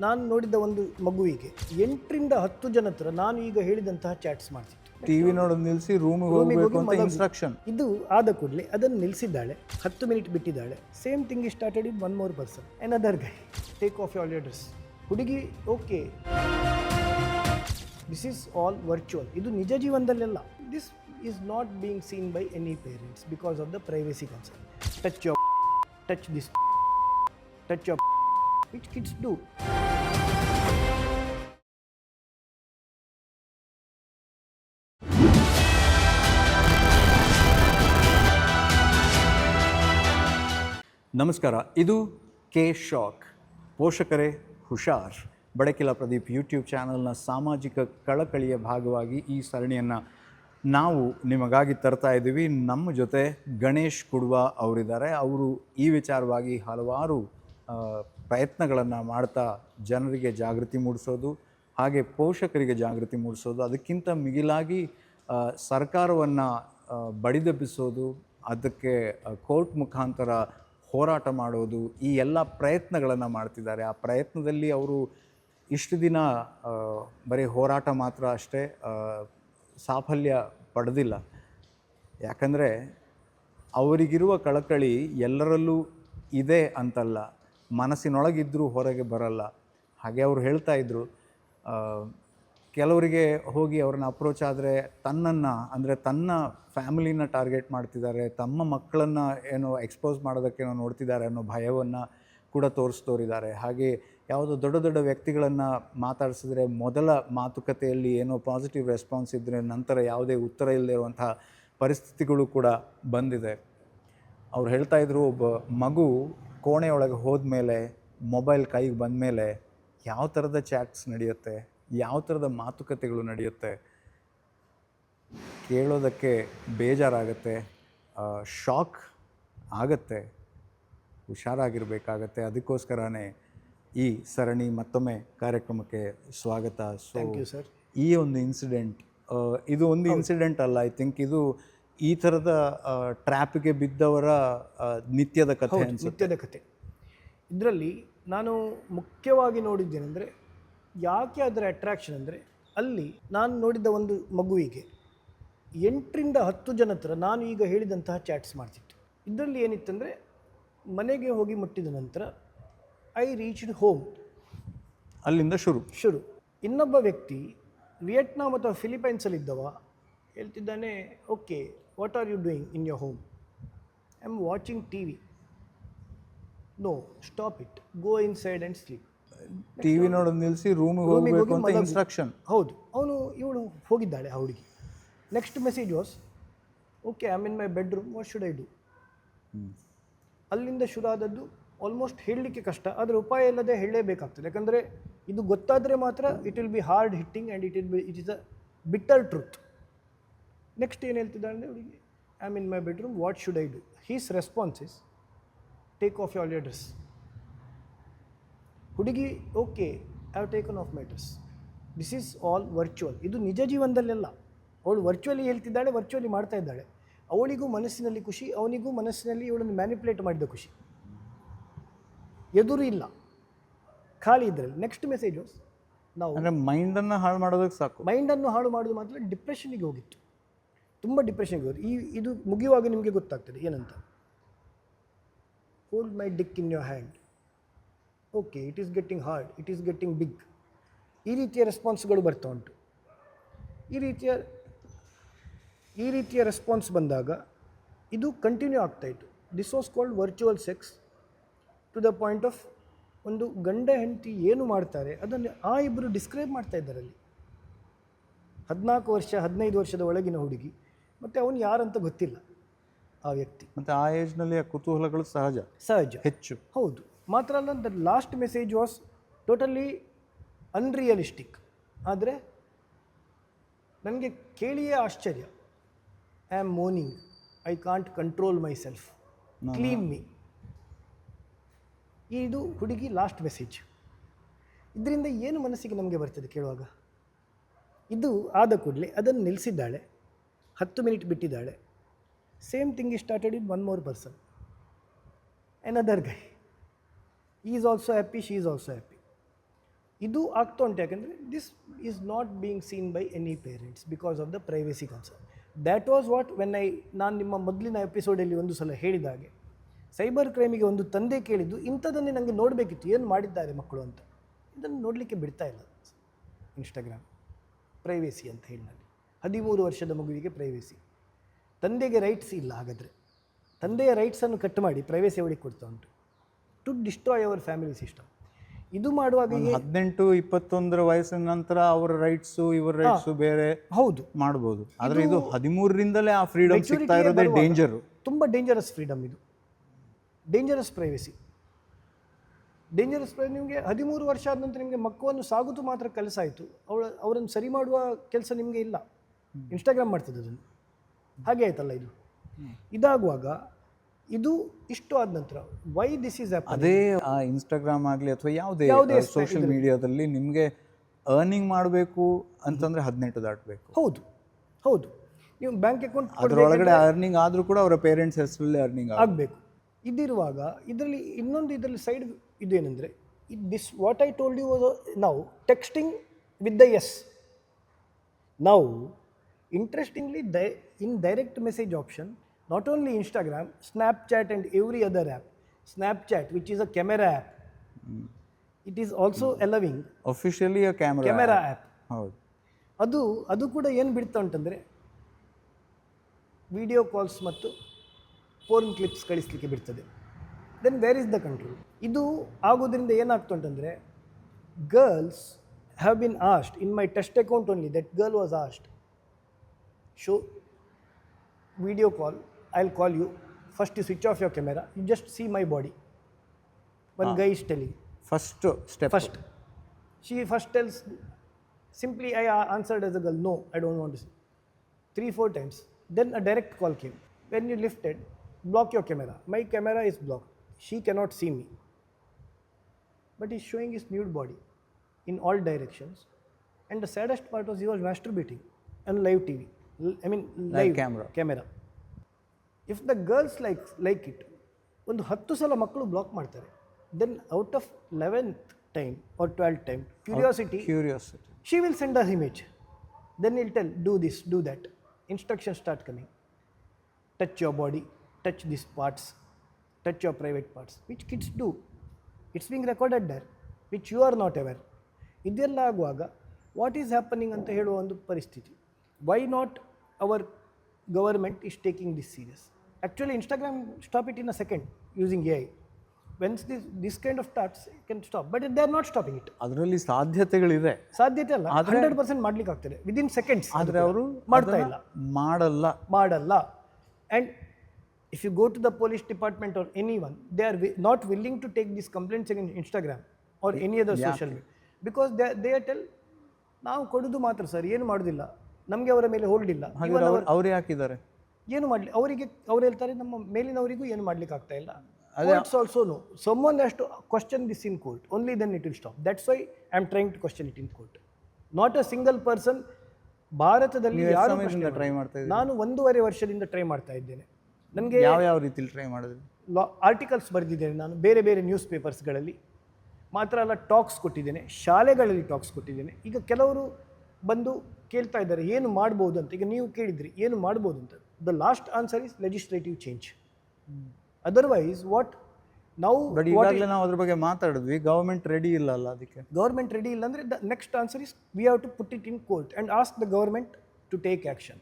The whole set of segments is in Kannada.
ನಾನು ನೋಡಿದ ಒಂದು ಮಗುವಿಗೆ 8ರಿಂದ 10 ಜನ ಹತ್ರ ನಾನು ಈಗ ಹೇಳಿದಂತಹ ಚಾಟ್ಸ್ ಮಾಡ್ತಿತ್ತು. ಟಿವಿ ನೋಡೋದು ನಿಲ್ಲಿಸಿ ರೂಮಿಗೆ ಹೋಗಬೇಕು ಅಂತ ಇನ್ಸ್ಟ್ರಕ್ಷನ್. ಇದು ಆದ ಕೂಡಲೇ ಅದನ್ನು ನಿಲ್ಲಿಸಿದ್ದಾಳೆ. 10 ಮಿನಿಟ್ ಬಿಟ್ಟಿದ್ದಾಳೆ. Same thing is started with one more person, another guy. Take off all your dress. ಹುಡುಗಿ okay, this is all virtual. ಇದು ನಿಜ ಜೀವನದಲ್ಲೆಲ್ಲ. This is not being seen by any parents because of the privacy concern. Touch your, touch this, touch your, which kids do. ನಮಸ್ಕಾರ, ಇದು ಕೆ ಶಾಕ್. ಪೋಷಕರೇ ಹುಷಾರ್. ಬಡಕಿಲ ಪ್ರದೀಪ್ ಯೂಟ್ಯೂಬ್ ಚಾನಲ್ನ ಸಾಮಾಜಿಕ ಕಳಕಳಿಯ ಭಾಗವಾಗಿ ಈ ಸರಣಿಯನ್ನು ನಾವು ನಿಮಗಾಗಿ ತರ್ತಾ ಇದ್ದೀವಿ. ನಮ್ಮ ಜೊತೆ ಗಣೇಶ್ ಕುಡ್ವ ಅವರಿದ್ದಾರೆ. ಅವರು ಈ ವಿಚಾರವಾಗಿ ಹಲವಾರು ಪ್ರಯತ್ನಗಳನ್ನು ಮಾಡ್ತಾ ಜನರಿಗೆ ಜಾಗೃತಿ ಮೂಡಿಸೋದು, ಹಾಗೆ ಪೋಷಕರಿಗೆ ಜಾಗೃತಿ ಮೂಡಿಸೋದು, ಅದಕ್ಕಿಂತ ಮಿಗಿಲಾಗಿ ಸರ್ಕಾರವನ್ನು ಬಡಿದೆಬ್ಬಿಸೋದು, ಅದಕ್ಕೆ ಕೋರ್ಟ್ ಮುಖಾಂತರ ಹೋರಾಟ ಮಾಡೋದು, ಈ ಎಲ್ಲ ಪ್ರಯತ್ನಗಳನ್ನು ಮಾಡ್ತಿದ್ದಾರೆ. ಆ ಪ್ರಯತ್ನದಲ್ಲಿ ಅವರು ಇಷ್ಟು ದಿನ ಬರೀ ಹೋರಾಟ ಮಾತ್ರ ಅಷ್ಟೇ ಸಾಫಲ್ಯ ಪಡೆದಿಲ್ಲ. ಯಾಕಂದರೆ ಅವರಿಗಿರುವ ಕಳಕಳಿ ಎಲ್ಲರಲ್ಲೂ ಇದೆ ಅಂತಲ್ಲ, ಮನಸ್ಸಿನೊಳಗಿದ್ದರೂ ಹೊರಗೆ ಬರಲ್ಲ. ಹಾಗೆ ಅವರು ಹೇಳ್ತಾ ಇದ್ದರು, ಕೆಲವರಿಗೆ ಹೋಗಿ ಅವ್ರನ್ನ ಅಪ್ರೋಚ್ ಆದರೆ ತನ್ನನ್ನು, ಅಂದರೆ ತನ್ನ ಫ್ಯಾಮಿಲಿನ ಟಾರ್ಗೆಟ್ ಮಾಡ್ತಿದ್ದಾರೆ, ತಮ್ಮ ಮಕ್ಕಳನ್ನು ಏನೋ ಎಕ್ಸ್ಪೋಸ್ ಮಾಡೋದಕ್ಕೇನೋ ನೋಡ್ತಿದ್ದಾರೆ ಅನ್ನೋ ಭಯವನ್ನು ಕೂಡ ತೋರಿಸ್ತೋರಿದ್ದಾರೆ. ಹಾಗೆ ಯಾವುದೋ ದೊಡ್ಡ ದೊಡ್ಡ ವ್ಯಕ್ತಿಗಳನ್ನು ಮಾತಾಡಿಸಿದ್ರೆ ಮೊದಲ ಮಾತುಕತೆಯಲ್ಲಿ ಏನೋ ಪಾಸಿಟಿವ್ ರೆಸ್ಪಾನ್ಸ್ ಇದ್ದರೆ ನಂತರ ಯಾವುದೇ ಉತ್ತರ ಇಲ್ಲದೆ ಇರುವಂತಹ ಪರಿಸ್ಥಿತಿಗಳು ಕೂಡ ಬಂದಿದೆ. ಅವ್ರು ಹೇಳ್ತಾ ಇದ್ರು, ಒಬ್ಬ ಮಗು ಕೋಣೆಯೊಳಗೆ ಹೋದ್ಮೇಲೆ, ಮೊಬೈಲ್ ಕೈಗೆ ಬಂದಮೇಲೆ ಯಾವ ಥರದ ಚಾಟ್ಸ್ ನಡೆಯುತ್ತೆ, ಯಾವ ಥರದ ಮಾತುಕತೆಗಳು ನಡೆಯುತ್ತೆ, ಕೇಳೋದಕ್ಕೆ ಬೇಜಾರಾಗತ್ತೆ, ಶಾಕ್ ಆಗತ್ತೆ, ಹುಷಾರಾಗಿರಬೇಕಾಗತ್ತೆ. ಅದಕ್ಕೋಸ್ಕರನೇ ಈ ಸರಣಿ ಮತ್ತೊಮ್ಮೆ ಕಾರ್ಯಕ್ರಮಕ್ಕೆ ಸ್ವಾಗತ. Thank you sir. ಈ ಒಂದು ಇನ್ಸಿಡೆಂಟ್, ಇದು ಒಂದು ಇನ್ಸಿಡೆಂಟ್ ಅಲ್ಲ, ಐ ಥಿಂಕ್ ಇದು ಈ ಥರದ ಟ್ರ್ಯಾಪಿಗೆ ಬಿದ್ದವರ ನಿತ್ಯದ ಕಥೆ. ನಿತ್ಯದ ಕಥೆ. ಇದರಲ್ಲಿ ನಾನು ಮುಖ್ಯವಾಗಿ ನೋಡಿದ್ದೇನೆಂದರೆ, ಯಾಕೆ ಅದರ ಅಟ್ರಾಕ್ಷನ್ ಅಂದರೆ, ಅಲ್ಲಿ ನಾನು ನೋಡಿದ ಒಂದು ಮಗುವಿಗೆ 8ರಿಂದ 10 ಜನ ಹತ್ರ ನಾನು ಈಗ ಹೇಳಿದಂತಹ ಚಾಟ್ಸ್ ಮಾಡ್ತಿತ್ತು. ಇದರಲ್ಲಿ ಏನಿತ್ತಂದರೆ, ಮನೆಗೆ ಹೋಗಿ ಮುಟ್ಟಿದ ನಂತರ ಐ ರೀಚ್ಡ್ ಹೋಮ್, ಅಲ್ಲಿಂದ ಶುರು. ಇನ್ನೊಬ್ಬ ವ್ಯಕ್ತಿ ವಿಯೆಟ್ನಾಂ ಅಥವಾ ಫಿಲಿಪೈನ್ಸಲ್ಲಿದ್ದವ ಹೇಳ್ತಿದ್ದಾನೆ, okay what are you doing in your home? I am watching T V. No, stop it, go inside and sleep. TV ನೋಡೋದು ನಿಲ್ಲಿಸಿ ರೂಮಿಗೆ ಹೋಗಬೇಕು ಅಂತ ಇನ್ಸ್ಟ್ರಕ್ಷನ್. ಹೌದು, ಇವಳು ಹೋಗಿದ್ದಾಳೆ ಆ ಹುಡುಗಿ. Next message was, okay I am in my bedroom, what should I do? ಅಲ್ಲಿಂದ ಶುರು ಆದದ್ದು ಆಲ್ಮೋಸ್ಟ್ ಹೇಳಲಿಕ್ಕೆ ಕಷ್ಟ, ಆದರೆ ಉಪಾಯ ಇಲ್ಲದೆ ಹೇಳಲೇಬೇಕಾಗ್ತದೆ. ಯಾಕಂದರೆ ಇದು ಗೊತ್ತಾದರೆ ಮಾತ್ರ it will be hard hitting and it is a bitter truth. Next ಏನು ಹೇಳ್ತಿದ್ದಾಳೆ ಅಂದರೆ ಹುಡುಗಿ, I am in my bedroom, what should I do? His response is, take off all your dress. ಹುಡುಗಿ okay, I have taken off my dress. This is all virtual. ಇದು ನಿಜ ಜೀವನದಲ್ಲೆಲ್ಲ. ಅವಳು ವರ್ಚುವಲಿ ಹೇಳ್ತಿದ್ದಾಳೆ, ವರ್ಚುವಲಿ ಮಾಡ್ತಾ ಇದ್ದಾಳೆ. ಅವಳಿಗೂ ಮನಸ್ಸಿನಲ್ಲಿ ಖುಷಿ, ಅವನಿಗೂ ಮನಸ್ಸಿನಲ್ಲಿ ಇವಳನ್ನು ಮ್ಯಾನಿಪುಲೇಟ್ ಮಾಡಿದ ಖುಷಿ. ಎದುರು ಇಲ್ಲ, ಖಾಲಿ ಇದರಲ್ಲಿ. ನೆಕ್ಸ್ಟ್ ಮೆಸೇಜ್ ವಾಸ್, ನಾವು ಮೈಂಡನ್ನು ಹಾಳು ಮಾಡೋದಕ್ಕೆ ಸಾಕು. ಮೈಂಡನ್ನು ಹಾಳು ಮಾಡೋದು ಮಾತ್ರ, ಡಿಪ್ರೆಷನ್ನಿಗೆ ಹೋಗಿತ್ತು, ತುಂಬ ಡಿಪ್ರೆಷನ್ಗೆ ಹೋಗಿತ್ತು. ಇದು ಮುಗಿಯುವಾಗ ನಿಮಗೆ ಗೊತ್ತಾಗ್ತದೆ ಏನಂತ. Hold my dick in your hand. Okay, it is getting hard, it is getting big. ಈ ರೀತಿಯ ರೆಸ್ಪಾನ್ಸ್ಗಳು ಬರ್ತಾ ಉಂಟು. ಈ ರೀತಿಯ ರೆಸ್ಪಾನ್ಸ್ ಬಂದಾಗ ಇದು ಕಂಟಿನ್ಯೂ ಆಗ್ತಾಯಿತ್ತು. This was called virtual sex, to the point of ಒಂದು ಗಂಡ ಹೆಂಡತಿ ಏನು ಮಾಡ್ತಾರೆ ಅದನ್ನು ಆ ಇಬ್ಬರು ಡಿಸ್ಕ್ರೈಬ್ ಮಾಡ್ತಾ ಇದ್ದಾರೆ ಅಲ್ಲಿ. 14 ವರ್ಷ 15 ವರ್ಷದ ಒಳಗಿನ ಹುಡುಗಿ, ಮತ್ತು ಅವನು ಯಾರಂತ ಗೊತ್ತಿಲ್ಲ ಆ ವ್ಯಕ್ತಿ. ಮತ್ತು ಆ ಏಜ್ನಲ್ಲಿ ಆ ಕುತೂಹಲಗಳು ಸಹಜ ಹೆಚ್ಚು. ಹೌದು. ಮಾತ್ರ ಅಲ್ಲ, the last message was totally unrealistic. ಆದರೆ ನನಗೆ ಕೇಳಿಯೇ ಆಶ್ಚರ್ಯ. I am morning, I can't control my self, clean me. ಇದು ಹುಡುಗಿ ಲಾಸ್ಟ್ ಮೆಸೇಜ್. ಇದರಿಂದ ಏನು ಮನಸ್ಸಿಗೆ ನಮಗೆ ಬರ್ತದೆ ಕೇಳುವಾಗ? ಇದು ಆದ ಕೂಡಲೇ ಅದನ್ನು ನಿಲ್ಲಿಸಿದ್ದಾಳೆ. 10 ಮಿನಿಟ್ ಬಿಟ್ಟಿದ್ದಾಳೆ. Same thing is started with one more person, another guy. He is also happy, she is also happy. ಇದು ಆಗ್ತಾ ಉಂಟು. ಯಾಕೆಂದರೆ this is not being seen by any parents because of the privacy concern. That was what ನಾನು ನಿಮ್ಮ ಮೊದಲಿನ ಎಪಿಸೋಡಲ್ಲಿ ಒಂದು ಸಲ ಹೇಳಿದಾಗೆ ಸೈಬರ್ ಕ್ರೈಮಿಗೆ ಒಂದು ತಂದೆ ಕೇಳಿದ್ದು ಇಂಥದ್ದನ್ನೇ ನನಗೆ ನೋಡಬೇಕಿತ್ತು, ಏನು ಮಾಡಿದ್ದಾರೆ ಮಕ್ಕಳು ಅಂತ. ಇದನ್ನು ನೋಡಲಿಕ್ಕೆ ಬಿಡ್ತಾ ಇಲ್ಲ ಇನ್ಸ್ಟಾಗ್ರಾಮ್. ಪ್ರೈವೇಸಿ ಅಂತ ಹೇಳಿ ನಾನು 13 ವರ್ಷದ ಮಗುವಿಗೆ ಪ್ರೈವೇಸಿ. ತಂದೆಗೆ ರೈಟ್ಸ್ ಇಲ್ಲ. ಹಾಗಾದರೆ ತಂದೆಯ ರೈಟ್ಸನ್ನು ಕಟ್ ಮಾಡಿ ಪ್ರೈವೇಸಿ ಅವಳಿಗೆ ಕೊಡ್ತಾ ಉಂಟು to destroy our family system. ಇದು ಮಾಡುವಾಗ 18-21 ವಯಸ್ಸಿನ ನಂತರ ಅವರ ರೈಟ್ಸು ಇವರ ರೈಟ್ಸು ಬೇರೆ ಹೌದು ಮಾಡ್ಬೋದು. ಆದರೆ ಇದು 13ರಿಂದಲೇ ಆ ಫ್ರೀಡಮ್ ಸಿಗ್ತಾ ಇರೋದೇ ಡೇಂಜರು. ತುಂಬ ಡೇಂಜರಸ್ ಫ್ರೀಡಮ್ ಇದು. Dangerous privacy. ನಿಮಗೆ 13 ವರ್ಷ ಆದ ನಂತರ ನಿಮಗೆ ಮಕ್ಕಳನ್ನು ಸಾಗುವುದು ಮಾತ್ರ ಕೆಲಸ ಆಯಿತು, ಅವರನ್ನು ಸರಿ ಮಾಡುವ ಕೆಲಸ ನಿಮಗೆ ಇಲ್ಲ. ಇನ್ಸ್ಟಾಗ್ರಾಮ್ ಮಾಡ್ತದೆ ಅದನ್ನು. ಹಾಗೆ ಆಯ್ತಲ್ಲ ಇದು. ಇದಾಗುವಾಗ ಇದು ಇಷ್ಟು ಆದ ನಂತರ ವೈ ದಿಸ್ ಈಸ್ ಅದೇ ಆ ಇನ್ಸ್ಟಾಗ್ರಾಮ್ ಆಗಲಿ ಅಥವಾ ಯಾವುದೇ ಸೋಷಿಯಲ್ ಮೀಡಿಯಾದಲ್ಲಿ ನಿಮಗೆ ಅರ್ನಿಂಗ್ ಮಾಡಬೇಕು ಅಂತಂದರೆ 18 ದಾಟಬೇಕು. ಹೌದು ಹೌದು. ನೀವು ಬ್ಯಾಂಕ್ ಅಕೌಂಟ್ ಅದರೊಳಗಡೆ ಅರ್ನಿಂಗ್ ಆದರೂ ಕೂಡ ಅವರ ಪೇರೆಂಟ್ಸ್ ಹೆಸರಲ್ಲಿ ಅರ್ನಿಂಗ್ ಆಗಬೇಕು. ಇದಿರುವಾಗ ಇದರಲ್ಲಿ ಸೈಡ್ ಇದೇನೆಂದರೆ this what I told you ನಾವು ಟೆಕ್ಸ್ಟಿಂಗ್ ವಿತ್ ದ ಎಸ್. ನಾವು interestingly in direct message option, not only Instagram, Snapchat and every other app. Snapchat, which is a camera app, it is also allowing officially a camera app. ಅದು ಕೂಡ ಏನು ಬಿಡ್ತಾ ಉಂಟಂದರೆ ವಿಡಿಯೋ ಕಾಲ್ಸ್ ಮತ್ತು ಫೋನ್ ಕ್ಲಿಪ್ಸ್ ಕಳಿಸ್ಲಿಕ್ಕೆ ಬಿಡ್ತದೆ. Then where is the control? ಇದು ಆಗೋದ್ರಿಂದ ಏನಾಗ್ತಾ ಉಂಟಂದರೆ girls have been asked in my test account only. That girl was asked, show video call, I'll call you, first you switch off your camera, you just see my body. One guy is telling first step. She first tells simply, I answered as a girl, no, I don't want to see. 3-4 times. Then a direct call came. When you lifted, block your camera. My camera is blocked, she cannot see me, but he's showing his nude body in all directions. And the saddest part was he was masturbating on live TV. I mean live camera. If the girls like it, ಒಂದು 10 ಸಲ ಮಕ್ಕಳು ಬ್ಲಾಕ್ ಮಾಡ್ತಾರೆ. Then out of 11th time or 12th time, curiosity, she will send her image. Then he'll tell, do this, do that. Instructions start coming. Touch your body, touch these parts, touch your private parts, which kids do. It's being recorded there, which you are not aware. ಇದೆಲ್ಲ ಆಗುವಾಗ ವಾಟ್ ಈಸ್ ಹ್ಯಾಪನಿಂಗ್ ಅಂತ ಹೇಳುವ ಒಂದು ಪರಿಸ್ಥಿತಿ. Why not our government is taking this serious? Actually, Instagram stop it in a second using AI. Once this kind of starts, it can stop. But they are not stopping it. ಅದರಲ್ಲಿ ಸಾಧ್ಯತೆಗಳಿದೆ. ಸಾಧ್ಯತೆ ಅಲ್ಲ, 100% ಮಾಡ್ಲಿಕ್ಕೆ ಆಗ್ತದೆ ವಿದಿನ್ ಸೆಕೆಂಡ್ಸ್. ಆದರೆ ಅವರು ಮಾಡ್ತಾ ಇಲ್ಲ, ಮಾಡಲ್ಲ. And if you go to the police department or anyone, they are not willing to take these complaints against Instagram or any other social media, because they tell, ನಾವು ಕೊಡೋದು ಮಾತ್ರ ಸರ್, ಏನು ಮಾಡೋದಿಲ್ಲ, ನಮಗೆ ಅವರ ಮೇಲೆ ಹೋಲ್ಡ್ ಇಲ್ಲ. ಅವ್ರು ಯಾಕಿದ್ದಾರೆ, ಏನು ಮಾಡಲಿ ಅವ್ರು ಹೇಳ್ತಾರೆ, ನಮ್ಮ ಮೇಲಿನವರಿಗೂ ಏನು ಮಾಡ್ಲಿಕ್ಕೆ ಆಗ್ತಾ ಇಲ್ಲ. Courts also know. Someone has to question this in court. Only then it will stop. That's why I am trying to question it in court. Not a single person. ಭಾರತದಲ್ಲಿ ಯಾರು ಟ್ರೈ ಮಾಡ್ತಾ ಇದ್ದಾರೆ? ನಾನು 1.5 ವರ್ಷದಿಂದ ಟ್ರೈ ಮಾಡ್ತಾ ಇದ್ದೇನೆ. ನನಗೆ ಯಾವ ರೀತಿಯಲ್ಲಿ ಟ್ರೈ ಮಾಡಿದ್ರಿ? ಆರ್ಟಿಕಲ್ಸ್ ಬರೆದಿದ್ದೇನೆ ನಾನು ಬೇರೆ ನ್ಯೂಸ್ ಪೇಪರ್ಸ್ಗಳಲ್ಲಿ. ಮಾತ್ರ ಅಲ್ಲ, ಟಾಕ್ಸ್ ಕೊಟ್ಟಿದ್ದೇನೆ, ಶಾಲೆಗಳಲ್ಲಿ ಟಾಕ್ಸ್ ಕೊಟ್ಟಿದ್ದೇನೆ. ಈಗ ಕೆಲವರು ಬಂದು ಕೇಳ್ತಾ ಇದ್ದಾರೆ ಏನು ಮಾಡ್ಬೋದು ಅಂತ. ಈಗ ನೀವು ಕೇಳಿದ್ರಿ ಏನು ಮಾಡ್ಬೋದು ಅಂತ. The last answer is legislative change. Otherwise what ನಾವು ಈಗಾಗಲೇ ನಾವು ಅದ್ರ ಬಗ್ಗೆ ಮಾತಾಡಿದ್ವಿ. ಗವರ್ಮೆಂಟ್ ರೆಡಿ ಇಲ್ಲ ಅಲ್ಲ ಅದಕ್ಕೆ. ಗವರ್ಮೆಂಟ್ ರೆಡಿ ಇಲ್ಲ ಅಂದರೆ the next answer is we have to put it in court and ask the government to take action.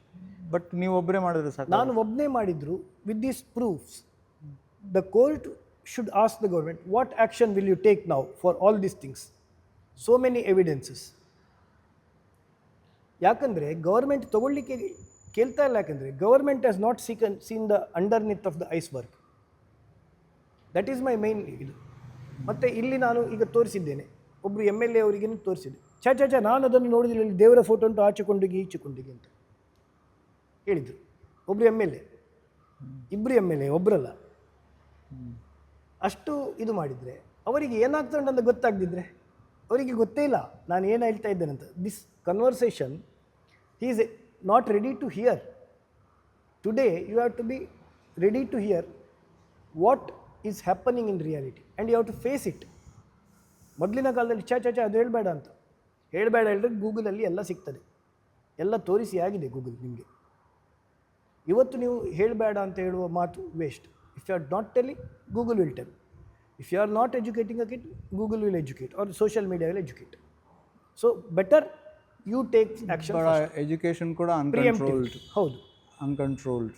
But ನೀವು ಒಬ್ಬರೇ ಮಾಡಿದ್ರೆ ಸಾಕು. ನಾನು ಒಬ್ಬನೇ ಮಾಡಿದ್ರು with these proofs. The court should ask the government, what action will you take now for all these things? So many evidences. ಯಾಕಂದರೆ ಗವರ್ಮೆಂಟ್ ತಗೊಳ್ಳಿಕ್ಕೆ ಕೇಳ್ತಾ ಇಲ್ಲ. ಯಾಕಂದರೆ government has not seen the underneath of the iceberg. That is my main ಇದು. ಮತ್ತು ಇಲ್ಲಿ ನಾನು ಈಗ ತೋರಿಸಿದ್ದೇನೆ, ಒಬ್ಬರು MLA ಅವರಿಗೇನು ತೋರಿಸಿದೆ. ಚ ನಾನು ಅದನ್ನು ನೋಡಿದಿಲ್ಲ, ಇಲ್ಲಿ ದೇವರ ಫೋಟೋ ಉಂಟು, ಆಚೆ ಕೊಂಡೋಗಿ ಈಚೆ ಕೊಂಡೋಗಿ ಅಂತ ಹೇಳಿದರು. ಒಬ್ಬರು MLA, ಇಬ್ಬರು MLA, ಒಬ್ಬರಲ್ಲ. ಅಷ್ಟು ಇದು ಮಾಡಿದರೆ ಅವರಿಗೆ ಏನಾಗ್ತಾ ಉಂಟಂತ ಗೊತ್ತಾಗದಿದ್ದರೆ ಅವರಿಗೆ ಗೊತ್ತೇ ಇಲ್ಲ ನಾನು ಏನು ಹೇಳ್ತಾ ಇದ್ದೇನೆ ಅಂತ. This conversation he is not ready to hear. Today you have to be ready to hear what is happening in reality and you have to face it. ಮೊದಲಿನ ಕಾಲದಲ್ಲಿ ಚಾಚಾ ಅದು ಹೇಳಬೇಡ ಅಂತ ಹೇಳಬೇಡ ಹೇಳಿದ್ರೆ ಗೂಗಲಲ್ಲಿ ಎಲ್ಲ ಸಿಗ್ತದೆ, ಎಲ್ಲ ತೋರಿಸಿ ಆಗಿದೆ ಗೂಗಲ್ ನಿಮಗೆ. ಇವತ್ತು ನೀವು ಹೇಳಬೇಡ ಅಂತ ಹೇಳುವ ಮಾತು waste. If you are not telling, Google will tell. If you are not educating a kid, Google will educate or social media will educate. So better you take action. Education ಕೂಡ ಹೌದು, ಅನ್ಕಂಟ್ರೋಲ್ಡ್.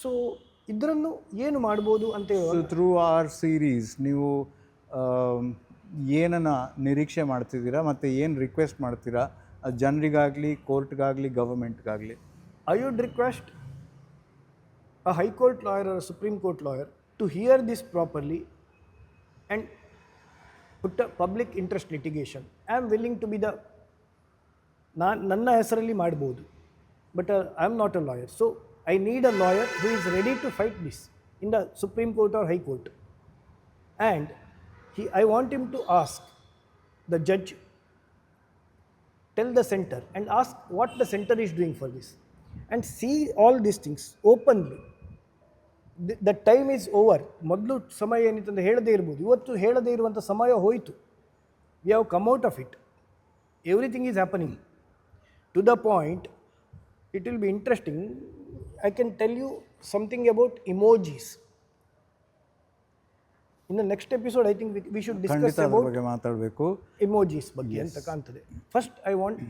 ಸೊ ಇದನ್ನು ಏನು ಮಾಡ್ಬೋದು ಅಂತ ಹೇಳುವ ಥ್ರೂ ಆರ್ ಸೀರೀಸ್ ನೀವು ಏನನ್ನು ನಿರೀಕ್ಷೆ ಮಾಡ್ತಿದ್ದೀರಾ ಮತ್ತು ಏನು ರಿಕ್ವೆಸ್ಟ್ ಮಾಡ್ತೀರಾ ಅದು ಜನರಿಗಾಗಲಿ, ಕೋರ್ಟ್ಗಾಗಲಿ, ಗವರ್ಮೆಂಟ್ಗಾಗಲಿ? I would request a High Court lawyer or a Supreme Court lawyer to hear this properly and put a public interest litigation. I am willing to be the ನನ್ನ ಹೆಸರಲ್ಲಿ ಮಾಡ್ಬೋದು, but I am not a lawyer. So I need a lawyer who is ready to fight this in the Supreme Court or High Court. And I want him to ask the judge, tell the center and ask what the center is doing for this, and see all these things openly. The time is over. ಮೊದಲು ಸಮಯ ಏನಿತ್ತಂದರೆ ಹೇಳದೇ ಇರ್ಬೋದು, ಇವತ್ತು ಹೇಳದೇ ಇರುವಂಥ ಸಮಯ ಹೋಯಿತು. We have come out of it. Everything is happening to the point it will be interesting. I can tell you something about emojis. In the next episode I think we should discuss about ಬಗ್ಗೆ ಮಾತಾಡಬೇಕು, ಇಮೋಜೀಸ್ ಬಗ್ಗೆ ಅಂತ ಕಾಣ್ತದೆ. First I want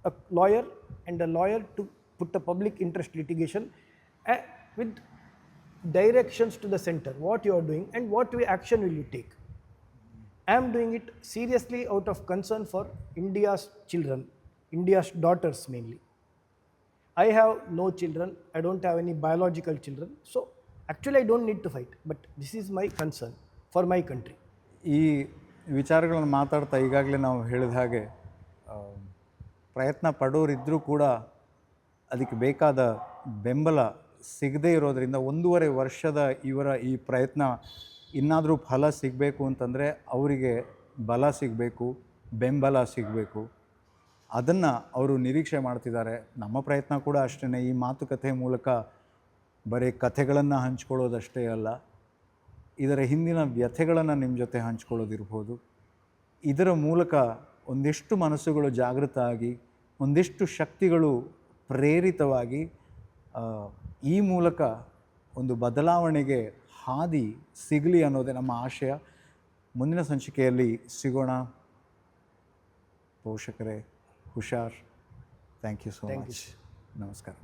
a lawyer and a lawyer to put a public interest litigation with directions to the center, what you are doing and what action will you take. I am doing it seriously out of concern for India's children, India's daughters mainly. I have no children, I don't have any biological children, so actually I don't need to fight, but this is my concern for my country. ಈ ವಿಚಾರಗಳನ್ನು ಮಾತಾಡ್ತಾ ಈಗಾಗಲೇ ನಾವು ಹೇಳಿದ ಹಾಗೆ ಪ್ರಯತ್ನ ಪಡೋರಿದ್ದರೂ ಕೂಡ ಅದಕ್ಕೆ ಬೇಕಾದ ಬೆಂಬಲ ಸಿಗದೇ ಇರೋದರಿಂದ 1.5 ವರ್ಷದ ಇವರ ಈ ಪ್ರಯತ್ನ ಇನ್ನಾದರೂ ಫಲ ಸಿಗಬೇಕು ಅಂತಂದರೆ ಅವರಿಗೆ ಬಲ ಸಿಗಬೇಕು, ಬೆಂಬಲ ಸಿಗಬೇಕು. ಅದನ್ನು ಅವರು ನಿರೀಕ್ಷೆ ಮಾಡ್ತಿದ್ದಾರೆ. ನಮ್ಮ ಪ್ರಯತ್ನ ಕೂಡ ಅಷ್ಟೇ. ಈ ಮಾತುಕತೆ ಮೂಲಕ ಬರೀ ಕಥೆಗಳನ್ನು ಹಂಚ್ಕೊಳ್ಳೋದಷ್ಟೇ ಅಲ್ಲ, ಇದರ ಹಿಂದಿನ ವ್ಯಥೆಗಳನ್ನು ನಿಮ್ಮ ಜೊತೆ ಹಂಚ್ಕೊಳ್ಳೋದಿರ್ಬೋದು. ಇದರ ಮೂಲಕ ಒಂದಿಷ್ಟು ಮನಸ್ಸುಗಳು ಜಾಗೃತ ಆಗಿ, ಒಂದಿಷ್ಟು ಶಕ್ತಿಗಳು ಪ್ರೇರಿತವಾಗಿ ಈ ಮೂಲಕ ಒಂದು ಬದಲಾವಣೆಗೆ ಹಾದಿ ಸಿಗಲಿ ಅನ್ನೋದೇ ನಮ್ಮ ಆಶಯ. ಮುಂದಿನ ಸಂಚಿಕೆಯಲ್ಲಿ ಸಿಗೋಣ. ಪೋಷಕರೇ ಹುಷಾರ್. Thank you so much. ನಮಸ್ಕಾರ.